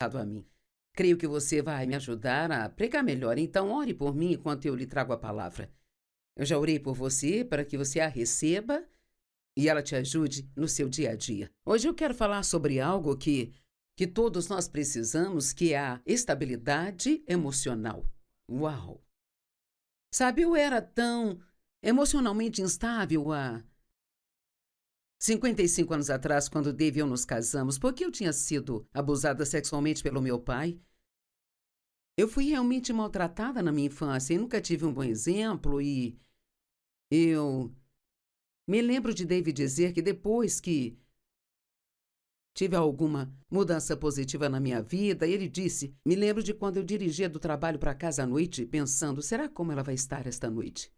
a mim. Creio que você vai me ajudar a pregar melhor, então ore por mim enquanto eu lhe trago a palavra. Eu já orei por você para que você a receba e ela te ajude no seu dia a dia. Hoje eu quero falar sobre algo que todos nós precisamos, que é a estabilidade emocional. Uau! Sabe, eu era tão emocionalmente instável há 55 anos atrás, quando Dave e eu nos casamos, porque eu tinha sido abusada sexualmente pelo meu pai. Eu fui realmente maltratada na minha infância e nunca tive um bom exemplo e eu me lembro de Dave dizer que depois que tive alguma mudança positiva na minha vida, ele disse, me lembro de quando eu dirigia do trabalho para casa à noite, pensando, será como ela vai estar esta noite?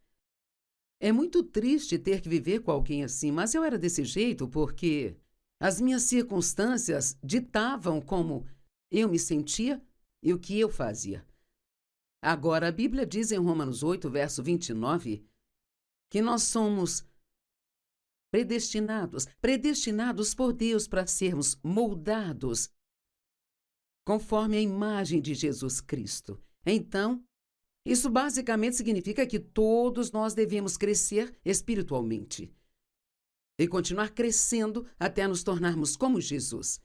É muito triste ter que viver com alguém assim, mas eu era desse jeito porque as minhas circunstâncias ditavam como eu me sentia e o que eu fazia. Agora, a Bíblia diz em Romanos 8, verso 29, que nós somos predestinados por Deus para sermos moldados conforme a imagem de Jesus Cristo. Então, isso basicamente significa que todos nós devemos crescer espiritualmente e continuar crescendo até nos tornarmos como Jesus.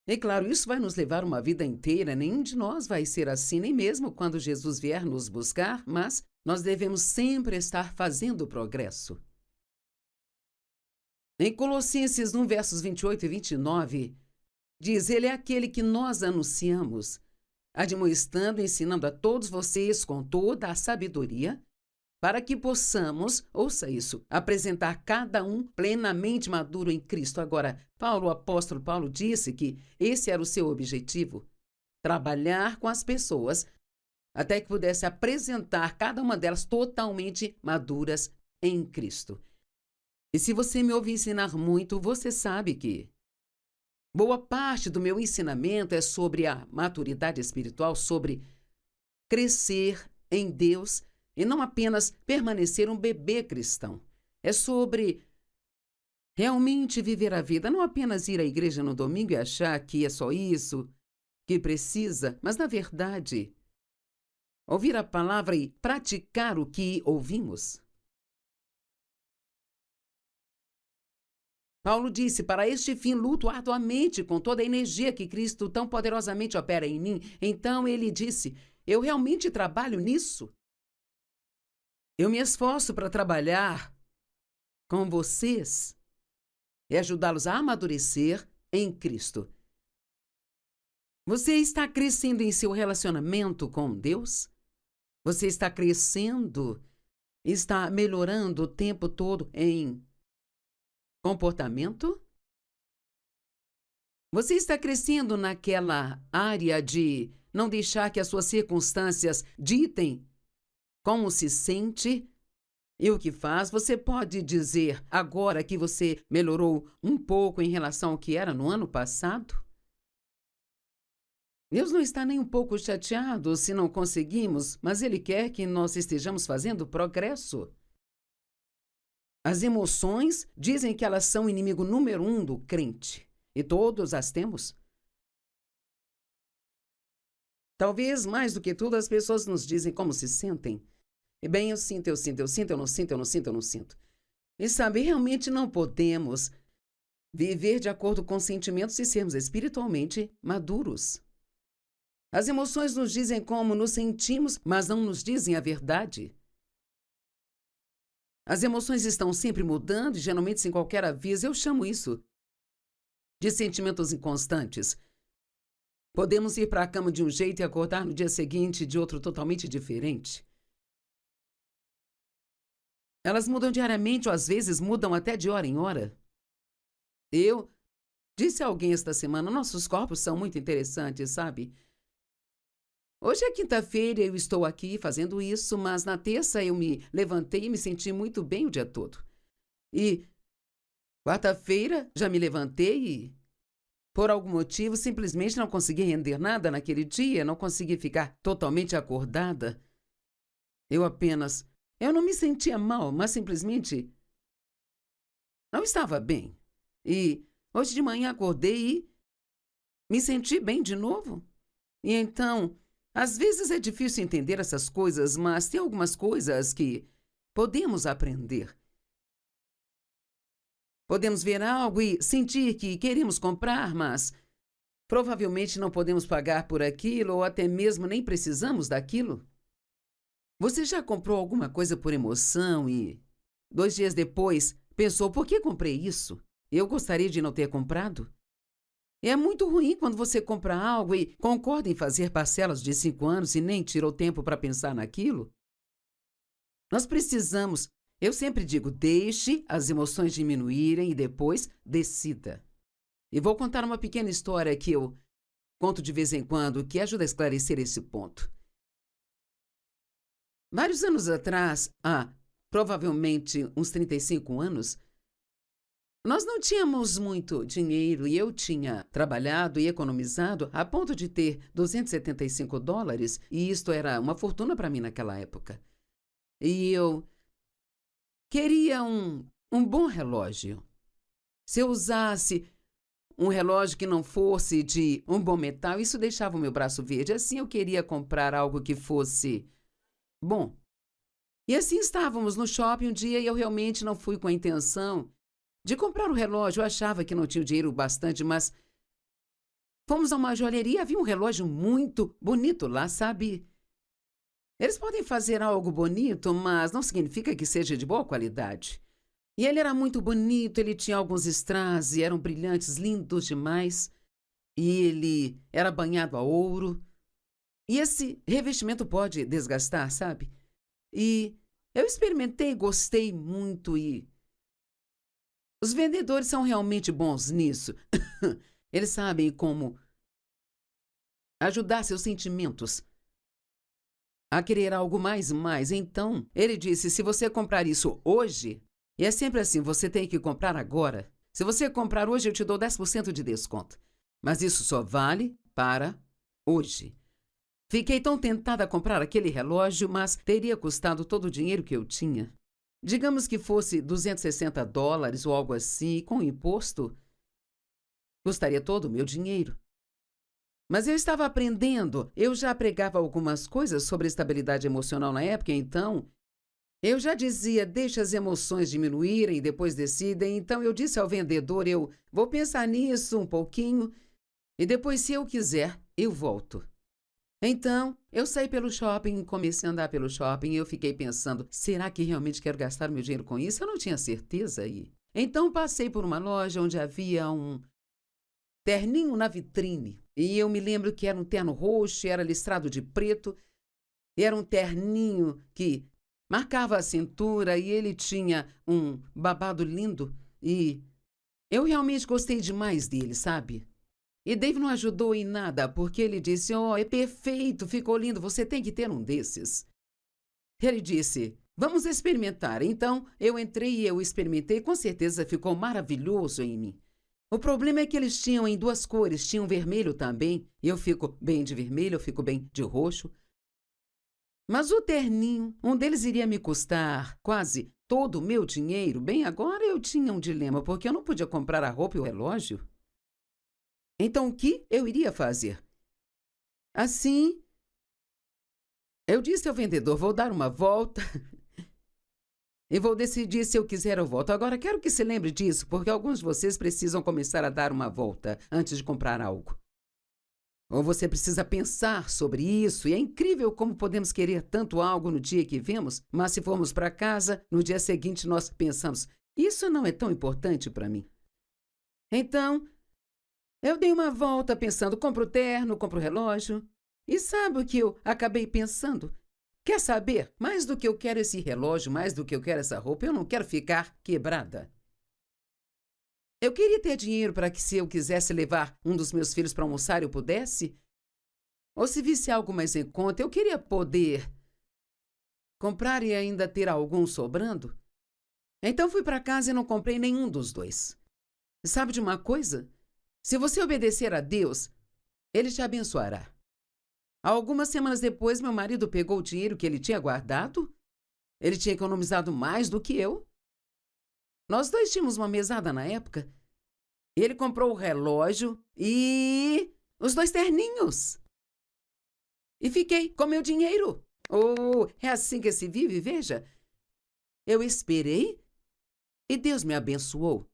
E claro, isso vai nos levar uma vida inteira, nenhum de nós vai ser assim, nem mesmo quando Jesus vier nos buscar, mas nós devemos sempre estar fazendo progresso. Em Colossenses 1, versos 28 e 29, diz, ele é aquele que nós anunciamos, admoestando e ensinando a todos vocês com toda a sabedoria, para que possamos, ouça isso, apresentar cada um plenamente maduro em Cristo. Agora, o apóstolo Paulo disse que esse era o seu objetivo, trabalhar com as pessoas até que pudesse apresentar cada uma delas totalmente maduras em Cristo. E se você me ouve ensinar muito, você sabe que boa parte do meu ensinamento é sobre a maturidade espiritual, sobre crescer em Deus e não apenas permanecer um bebê cristão. É sobre realmente viver a vida, não apenas ir à igreja no domingo e achar que é só isso que precisa, mas, na verdade, ouvir a palavra e praticar o que ouvimos. Paulo disse, para este fim luto arduamente com toda a energia que Cristo tão poderosamente opera em mim. Então ele disse, eu realmente trabalho nisso. Eu me esforço para trabalhar com vocês e ajudá-los a amadurecer em Cristo. Você está crescendo em seu relacionamento com Deus? Você está crescendo, está melhorando o tempo todo em comportamento? Você está crescendo naquela área de não deixar que as suas circunstâncias ditem como se sente e o que faz? Você pode dizer agora que você melhorou um pouco em relação ao que era no ano passado? Deus não está nem um pouco chateado se não conseguimos, mas Ele quer que nós estejamos fazendo progresso. As emoções dizem que elas são o inimigo número 1 do crente. E todos as temos. Talvez, mais do que tudo, as pessoas nos dizem como se sentem. E bem, eu sinto, eu não sinto, eu não sinto, eu não sinto. E sabe, realmente não podemos viver de acordo com sentimentos e sermos espiritualmente maduros. As emoções nos dizem como nos sentimos, mas não nos dizem a verdade. As emoções estão sempre mudando e geralmente sem qualquer aviso. Eu chamo isso de sentimentos inconstantes. Podemos ir para a cama de um jeito e acordar no dia seguinte de outro totalmente diferente. Elas mudam diariamente ou às vezes mudam até de hora em hora. Eu disse a alguém esta semana, nossos corpos são muito interessantes, sabe? Hoje é quinta-feira e eu estou aqui fazendo isso, mas na terça eu me levantei e me senti muito bem o dia todo. E quarta-feira já me levantei e, por algum motivo, simplesmente não consegui render nada naquele dia, não consegui ficar totalmente acordada. Eu não me sentia mal, mas simplesmente não estava bem. E hoje de manhã acordei e me senti bem de novo. E então, às vezes é difícil entender essas coisas, mas tem algumas coisas que podemos aprender. Podemos ver algo e sentir que queremos comprar, mas provavelmente não podemos pagar por aquilo ou até mesmo nem precisamos daquilo. Você já comprou alguma coisa por emoção e 2 dias depois pensou, por que comprei isso? Eu gostaria de não ter comprado? É muito ruim quando você compra algo e concorda em fazer parcelas de 5 anos e nem tirou tempo para pensar naquilo. Nós precisamos, eu sempre digo, deixe as emoções diminuírem e depois decida. E vou contar uma pequena história que eu conto de vez em quando que ajuda a esclarecer esse ponto. Vários anos atrás, provavelmente uns 35 anos, nós não tínhamos muito dinheiro e eu tinha trabalhado e economizado a ponto de ter $275 e isto era uma fortuna para mim naquela época. E eu queria um bom relógio. Se eu usasse um relógio que não fosse de um bom metal, isso deixava o meu braço verde. Assim eu queria comprar algo que fosse bom. E assim estávamos no shopping um dia e eu realmente não fui com a intenção de comprar o relógio. Eu achava que não tinha o dinheiro bastante, mas fomos a uma joalheria e havia um relógio muito bonito lá, sabe? Eles podem fazer algo bonito, mas não significa que seja de boa qualidade. E ele era muito bonito, ele tinha alguns strass e eram brilhantes, lindos demais. E ele era banhado a ouro. E esse revestimento pode desgastar, sabe? E eu experimentei, gostei muito e os vendedores são realmente bons nisso. Eles sabem como ajudar seus sentimentos a querer algo mais e mais. Então, ele disse, se você comprar isso hoje, e é sempre assim, você tem que comprar agora. Se você comprar hoje, eu te dou 10% de desconto. Mas isso só vale para hoje. Fiquei tão tentada a comprar aquele relógio, mas teria custado todo o dinheiro que eu tinha. Digamos que fosse $260 ou algo assim, com imposto, custaria todo o meu dinheiro. Mas eu estava aprendendo, eu já pregava algumas coisas sobre estabilidade emocional na época, então eu já dizia, deixa as emoções diminuírem e depois decidem. Então eu disse ao vendedor, eu vou pensar nisso um pouquinho e depois, se eu quiser, eu volto. Então, eu saí pelo shopping, comecei a andar pelo shopping e eu fiquei pensando, será que realmente quero gastar meu dinheiro com isso? Eu não tinha certeza aí. Então, passei por uma loja onde havia um terninho na vitrine. E eu me lembro que era um terno roxo, era listrado de preto. E era um terninho que marcava a cintura e ele tinha um babado lindo. E eu realmente gostei demais dele, sabe? E Dave não ajudou em nada, porque ele disse, é perfeito, ficou lindo, você tem que ter um desses. Ele disse, vamos experimentar. Então, eu entrei e eu experimentei, com certeza ficou maravilhoso em mim. O problema é que eles tinham em 2 cores, tinham vermelho também, e eu fico bem de vermelho, eu fico bem de roxo. Mas o terninho, um deles iria me custar quase todo o meu dinheiro. Bem, agora eu tinha um dilema, porque eu não podia comprar a roupa e o relógio. Então, o que eu iria fazer? Assim, eu disse ao vendedor, vou dar uma volta e vou decidir se eu quiser eu volto. Agora, quero que se lembre disso, porque alguns de vocês precisam começar a dar uma volta antes de comprar algo. Ou você precisa pensar sobre isso, e é incrível como podemos querer tanto algo no dia que vemos, mas se formos para casa, no dia seguinte nós pensamos, isso não é tão importante para mim. Então, eu dei uma volta pensando, compro o terno, compro o relógio. E sabe o que eu acabei pensando? Quer saber? Mais do que eu quero esse relógio, mais do que eu quero essa roupa, eu não quero ficar quebrada. Eu queria ter dinheiro para que, se eu quisesse levar um dos meus filhos para almoçar, eu pudesse. Ou se visse algo mais em conta, eu queria poder comprar e ainda ter algum sobrando. Então fui para casa e não comprei nenhum dos dois. Sabe de uma coisa? Se você obedecer a Deus, Ele te abençoará. Algumas semanas depois, meu marido pegou o dinheiro que ele tinha guardado. Ele tinha economizado mais do que eu. Nós dois tínhamos uma mesada na época. Ele comprou o relógio e os 2 terninhos. E fiquei com meu dinheiro. Oh, é assim que se vive, veja. Eu esperei e Deus me abençoou.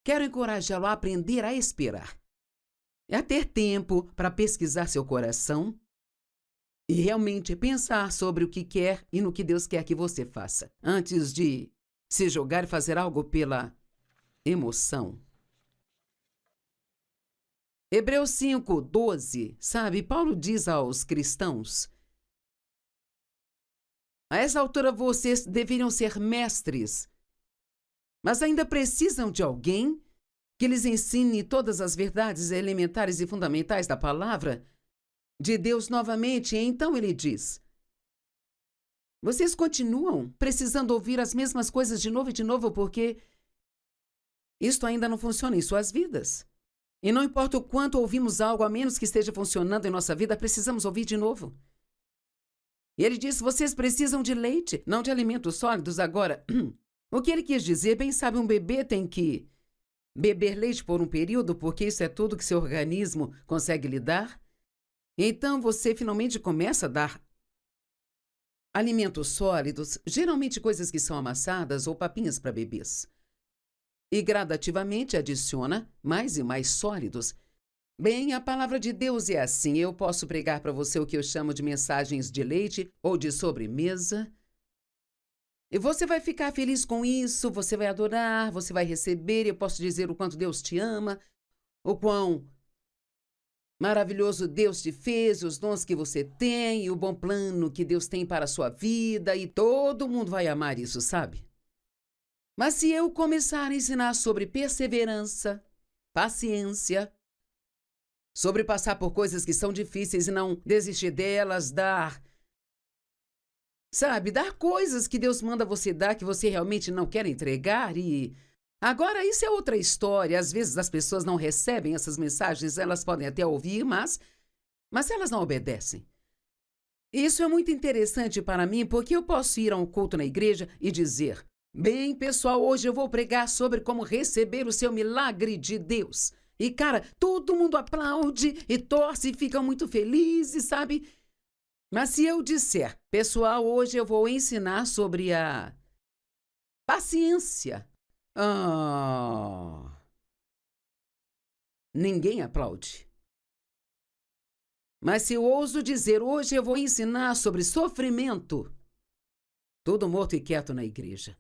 Quero encorajá-lo a aprender a esperar. É a ter tempo para pesquisar seu coração e realmente pensar sobre o que quer e no que Deus quer que você faça, antes de se jogar e fazer algo pela emoção. Hebreus 5:12, sabe? Paulo diz aos cristãos: a essa altura vocês deveriam ser mestres, mas ainda precisam de alguém que lhes ensine todas as verdades elementares e fundamentais da palavra de Deus novamente. E então ele diz: vocês continuam precisando ouvir as mesmas coisas de novo, porque isto ainda não funciona em suas vidas. E não importa o quanto ouvimos algo, a menos que esteja funcionando em nossa vida, precisamos ouvir de novo. E ele diz: vocês precisam de leite, não de alimentos sólidos. Agora, o que ele quis dizer, bem sabe, um bebê tem que beber leite por um período, porque isso é tudo que seu organismo consegue lhe dar. Então você finalmente começa a dar alimentos sólidos, geralmente coisas que são amassadas ou papinhas para bebês. E gradativamente adiciona mais e mais sólidos. Bem, a palavra de Deus é assim. Eu posso pregar para você o que eu chamo de mensagens de leite ou de sobremesa. E você vai ficar feliz com isso, você vai adorar, você vai receber. Eu posso dizer o quanto Deus te ama, o quão maravilhoso Deus te fez, os dons que você tem, e o bom plano que Deus tem para a sua vida. E todo mundo vai amar isso, sabe? Mas se eu começar a ensinar sobre perseverança, paciência, sobre passar por coisas que são difíceis e não desistir delas, dar coisas que Deus manda você dar que você realmente não quer entregar e... Agora, isso é outra história. Às vezes as pessoas não recebem essas mensagens, elas podem até ouvir, mas elas não obedecem. Isso é muito interessante para mim, porque eu posso ir a um culto na igreja e dizer: bem, pessoal, hoje eu vou pregar sobre como receber o seu milagre de Deus. E, cara, todo mundo aplaude e torce e fica muito felizes, sabe? Mas se eu disser: pessoal, hoje eu vou ensinar sobre a paciência. Ninguém aplaude. Mas se eu ouso dizer: hoje eu vou ensinar sobre sofrimento, tudo morto e quieto na igreja.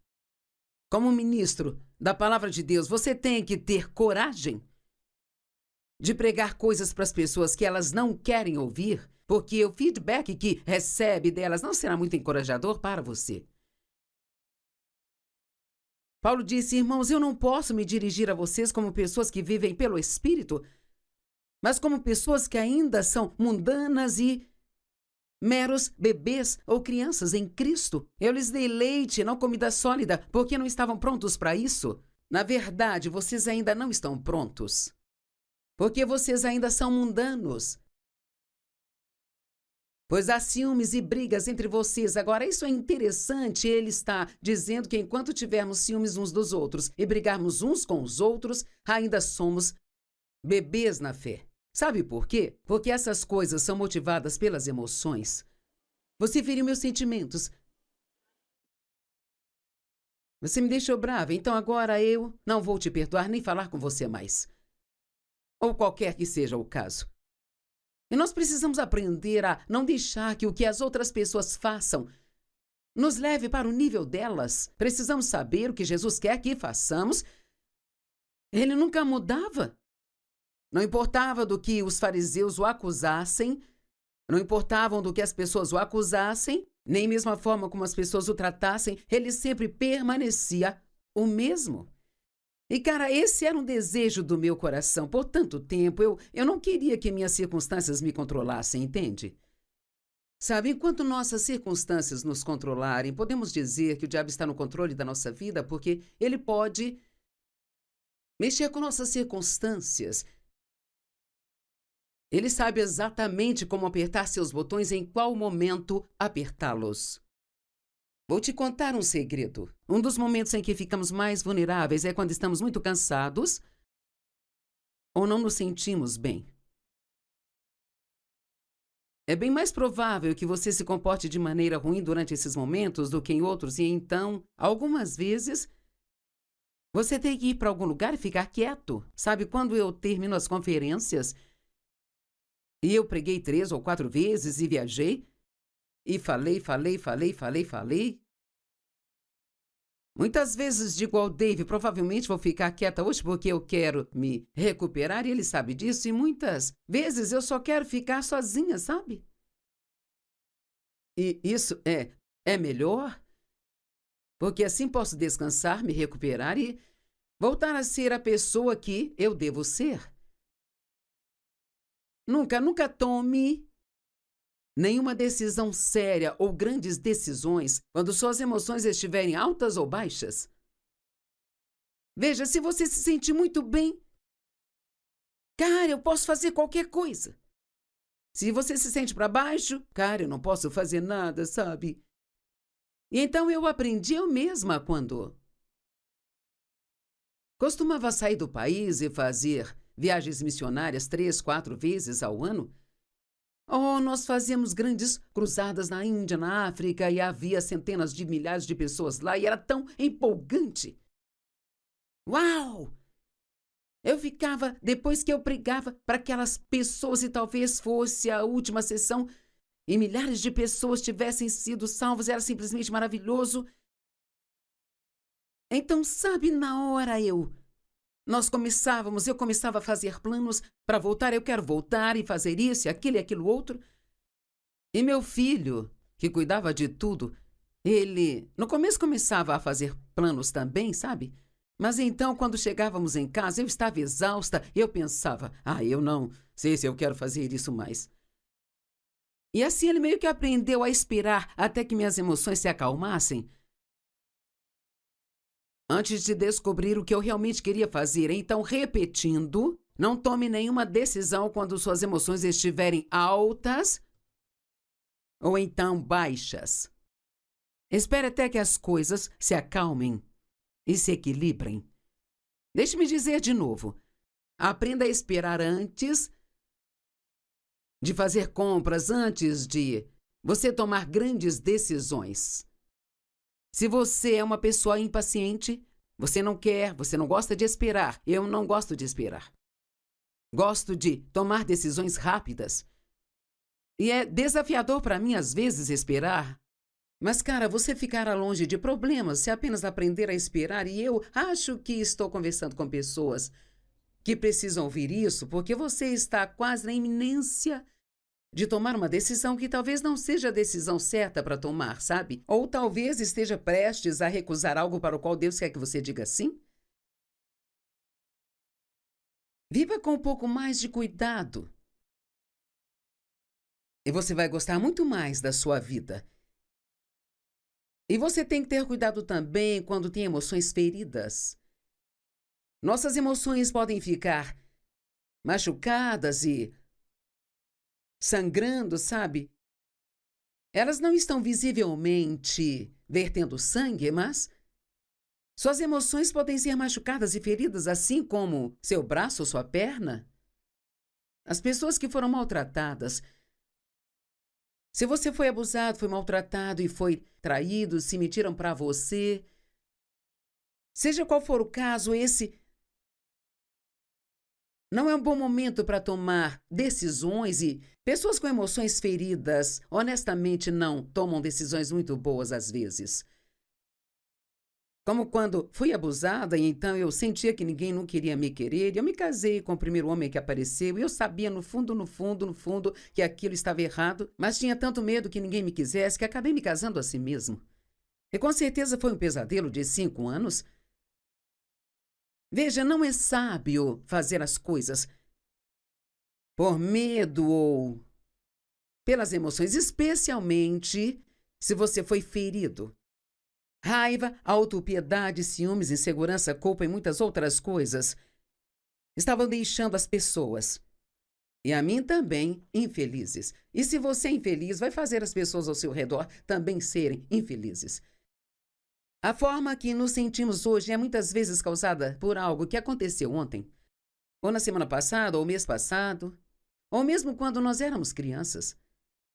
Como ministro da palavra de Deus, você tem que ter coragem de pregar coisas para as pessoas que elas não querem ouvir, porque o feedback que recebe delas não será muito encorajador para você. Paulo disse: irmãos, eu não posso me dirigir a vocês como pessoas que vivem pelo Espírito, mas como pessoas que ainda são mundanas e meros bebês ou crianças em Cristo. Eu lhes dei leite, não comida sólida, porque não estavam prontos para isso. Na verdade, vocês ainda não estão prontos, porque vocês ainda são mundanos. Pois há ciúmes e brigas entre vocês. Agora, isso é interessante. Ele está dizendo que enquanto tivermos ciúmes uns dos outros e brigarmos uns com os outros, ainda somos bebês na fé. Sabe por quê? Porque essas coisas são motivadas pelas emoções. Você feriu meus sentimentos. Você me deixou brava, então agora eu não vou te perdoar nem falar com você mais. Ou qualquer que seja o caso. E nós precisamos aprender a não deixar que o que as outras pessoas façam nos leve para o nível delas. Precisamos saber o que Jesus quer que façamos. Ele nunca mudava. Não importava do que os fariseus o acusassem, não importavam do que as pessoas o acusassem, nem mesmo a forma como as pessoas o tratassem, ele sempre permanecia o mesmo. E, cara, esse era um desejo do meu coração. Por tanto tempo, eu não queria que minhas circunstâncias me controlassem, entende? Sabe, enquanto nossas circunstâncias nos controlarem, podemos dizer que o diabo está no controle da nossa vida, porque ele pode mexer com nossas circunstâncias. Ele sabe exatamente como apertar seus botões e em qual momento apertá-los. Vou te contar um segredo. Um dos momentos em que ficamos mais vulneráveis é quando estamos muito cansados ou não nos sentimos bem. É bem mais provável que você se comporte de maneira ruim durante esses momentos do que em outros, e então, algumas vezes, você tem que ir para algum lugar e ficar quieto. Sabe, quando eu termino as conferências, e eu preguei 3 ou 4 vezes e viajei, e falei. Muitas vezes digo ao Dave, provavelmente vou ficar quieta hoje porque eu quero me recuperar e ele sabe disso. E muitas vezes eu só quero ficar sozinha, sabe? E isso é melhor, porque assim posso descansar, me recuperar e voltar a ser a pessoa que eu devo ser. Nunca tome nenhuma decisão séria ou grandes decisões quando suas emoções estiverem altas ou baixas. Veja, se você se sentir muito bem, cara, eu posso fazer qualquer coisa. Se você se sente para baixo, cara, eu não posso fazer nada, sabe? E então eu aprendi eu mesma quando costumava sair do país e fazer viagens missionárias 3, 4 vezes ao ano. Oh, nós fazíamos grandes cruzadas na Índia, na África, e havia centenas de milhares de pessoas lá, e era tão empolgante. Uau! Eu ficava, depois que eu pregava para aquelas pessoas, e talvez fosse a última sessão, e milhares de pessoas tivessem sido salvas, era simplesmente maravilhoso. Então, sabe, na hora eu começava a fazer planos para voltar, eu quero voltar e fazer isso, aquilo e aquilo outro. E meu filho, que cuidava de tudo, ele, no começo, começava a fazer planos também, sabe? Mas então, quando chegávamos em casa, eu estava exausta, eu pensava, eu não sei se eu quero fazer isso mais. E assim ele meio que aprendeu a esperar até que minhas emoções se acalmassem, antes de descobrir o que eu realmente queria fazer. Então, repetindo, não tome nenhuma decisão quando suas emoções estiverem altas ou então baixas. Espere até que as coisas se acalmem e se equilibrem. Deixe-me dizer de novo. Aprenda a esperar antes de fazer compras, antes de você tomar grandes decisões. Se você é uma pessoa impaciente, você não gosta de esperar. Eu não gosto de esperar. Gosto de tomar decisões rápidas. E é desafiador para mim, às vezes, esperar. Mas, cara, você ficará longe de problemas se apenas aprender a esperar. E eu acho que estou conversando com pessoas que precisam ouvir isso, porque você está quase na iminência de tomar uma decisão que talvez não seja a decisão certa para tomar, sabe? Ou talvez esteja prestes a recusar algo para o qual Deus quer que você diga sim. Viva com um pouco mais de cuidado. E você vai gostar muito mais da sua vida. E você tem que ter cuidado também quando tem emoções feridas. Nossas emoções podem ficar machucadas e sangrando, sabe? Elas não estão visivelmente vertendo sangue, mas suas emoções podem ser machucadas e feridas, assim como seu braço ou sua perna. As pessoas que foram maltratadas. Se você foi abusado, foi maltratado e foi traído, se mentiram para você. Seja qual for o caso, esse não é um bom momento para tomar decisões, e pessoas com emoções feridas, honestamente, não tomam decisões muito boas às vezes. Como quando fui abusada e então eu sentia que ninguém não queria me querer, e eu me casei com o primeiro homem que apareceu e eu sabia no fundo, que aquilo estava errado, mas tinha tanto medo que ninguém me quisesse que acabei me casando a si mesmo. E com certeza foi um pesadelo de 5 anos. Veja, não é sábio fazer as coisas por medo ou pelas emoções, especialmente se você foi ferido. Raiva, autopiedade, ciúmes, insegurança, culpa e muitas outras coisas estavam deixando as pessoas, e a mim também, infelizes. E se você é infeliz, vai fazer as pessoas ao seu redor também serem infelizes. A forma que nos sentimos hoje é muitas vezes causada por algo que aconteceu ontem. ou na semana passada, ou mês passado, ou mesmo quando nós éramos crianças.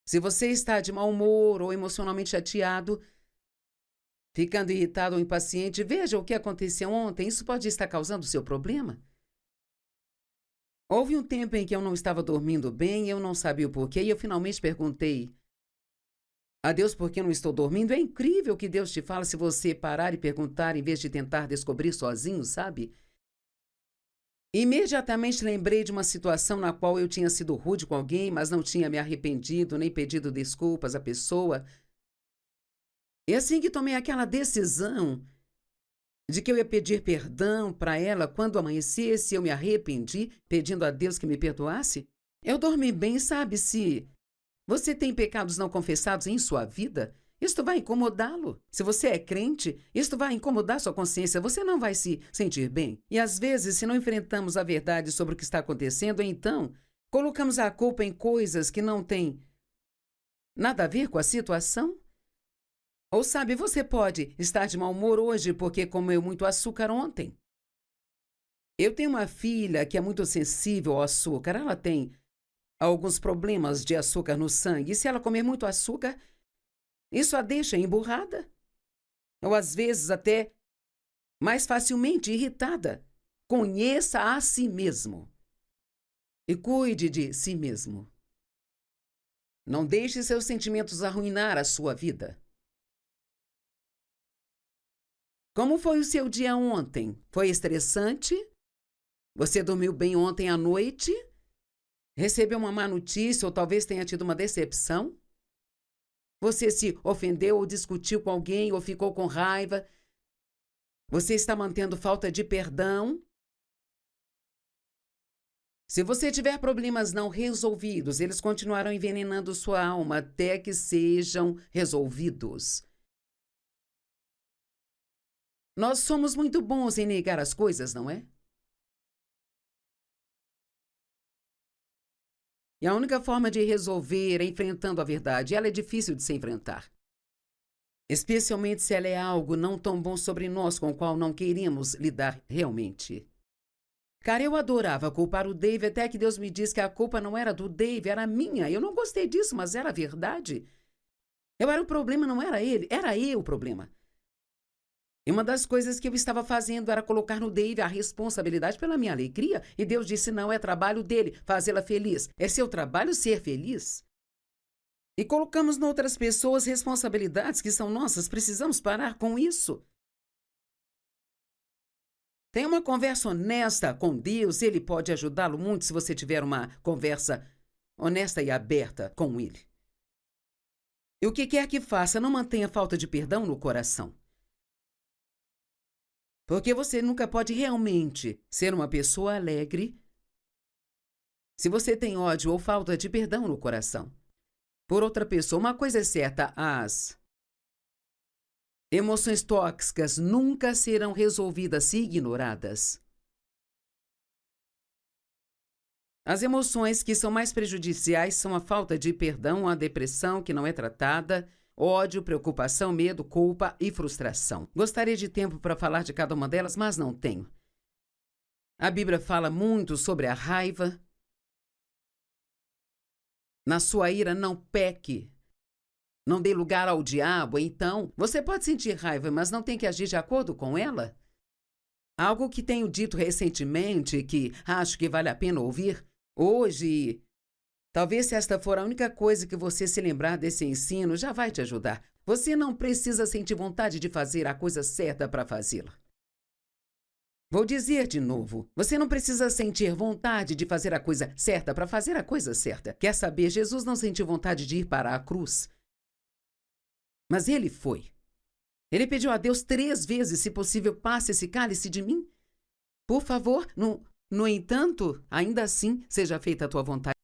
Se você está de mau humor ou emocionalmente chateado, ficando irritado ou impaciente, veja o que aconteceu ontem. Isso pode estar causando o seu problema. Houve um tempo em que eu não estava dormindo bem, eu não sabia o porquê, e eu finalmente perguntei a Deus por que eu não estou dormindo. É incrível que Deus te fala se você parar e perguntar em vez de tentar descobrir sozinho, sabe? Imediatamente lembrei de uma situação na qual eu tinha sido rude com alguém, mas não tinha me arrependido nem pedido desculpas à pessoa. E assim que tomei aquela decisão de que eu ia pedir perdão para ela quando amanhecesse, eu me arrependi, pedindo a Deus que me perdoasse. Eu dormi bem, sabe? Se você tem pecados não confessados em sua vida, isto vai incomodá-lo. Se você é crente, isto vai incomodar sua consciência. Você não vai se sentir bem. E às vezes, se não enfrentamos a verdade sobre o que está acontecendo, então colocamos a culpa em coisas que não têm nada a ver com a situação. Ou sabe, você pode estar de mau humor hoje porque comeu muito açúcar ontem. Eu tenho uma filha que é muito sensível ao açúcar. Ela tem alguns problemas de açúcar no sangue. E se ela comer muito açúcar, isso a deixa emburrada. Ou às vezes até mais facilmente irritada. Conheça a si mesmo. E cuide de si mesmo. Não deixe seus sentimentos arruinar a sua vida. Como foi o seu dia ontem? Foi estressante? Você dormiu bem ontem à noite? Recebeu uma má notícia ou talvez tenha tido uma decepção? Você se ofendeu ou discutiu com alguém ou ficou com raiva? Você está mantendo falta de perdão? Se você tiver problemas não resolvidos, eles continuarão envenenando sua alma até que sejam resolvidos. Nós somos muito bons em negar as coisas, não é? E a única forma de resolver é enfrentando a verdade. Ela é difícil de se enfrentar. Especialmente se ela é algo não tão bom sobre nós com o qual não queremos lidar realmente. Cara, eu adorava culpar o Dave até que Deus me disse que a culpa não era do Dave, era minha. Eu não gostei disso, mas era a verdade. Eu era o problema, não era ele. Era eu o problema. E uma das coisas que eu estava fazendo era colocar no Dave a responsabilidade pela minha alegria. E Deus disse, não, é trabalho dele, fazê-la feliz. É seu trabalho ser feliz. E colocamos em outras pessoas responsabilidades que são nossas. Precisamos parar com isso. Tenha uma conversa honesta com Deus. Ele pode ajudá-lo muito se você tiver uma conversa honesta e aberta com ele. E o que quer que faça, não mantenha falta de perdão no coração. Porque você nunca pode realmente ser uma pessoa alegre se você tem ódio ou falta de perdão no coração por outra pessoa. Uma coisa é certa, as emoções tóxicas nunca serão resolvidas se ignoradas. As emoções que são mais prejudiciais são a falta de perdão, a depressão que não é tratada, ódio, preocupação, medo, culpa e frustração. Gostaria de tempo para falar de cada uma delas, mas não tenho. A Bíblia fala muito sobre a raiva. Na sua ira, não peque. Não dê lugar ao diabo. Então, você pode sentir raiva, mas não tem que agir de acordo com ela? Algo que tenho dito recentemente, que acho que vale a pena ouvir hoje. Talvez se esta for a única coisa que você se lembrar desse ensino, já vai te ajudar. Você não precisa sentir vontade de fazer a coisa certa para fazê-la. Vou dizer de novo, você não precisa sentir vontade de fazer a coisa certa para fazer a coisa certa. Quer saber, Jesus não sentiu vontade de ir para a cruz. Mas ele foi. Ele pediu a Deus 3 vezes, se possível, passe esse cálice de mim. Por favor, no entanto, ainda assim, seja feita a tua vontade.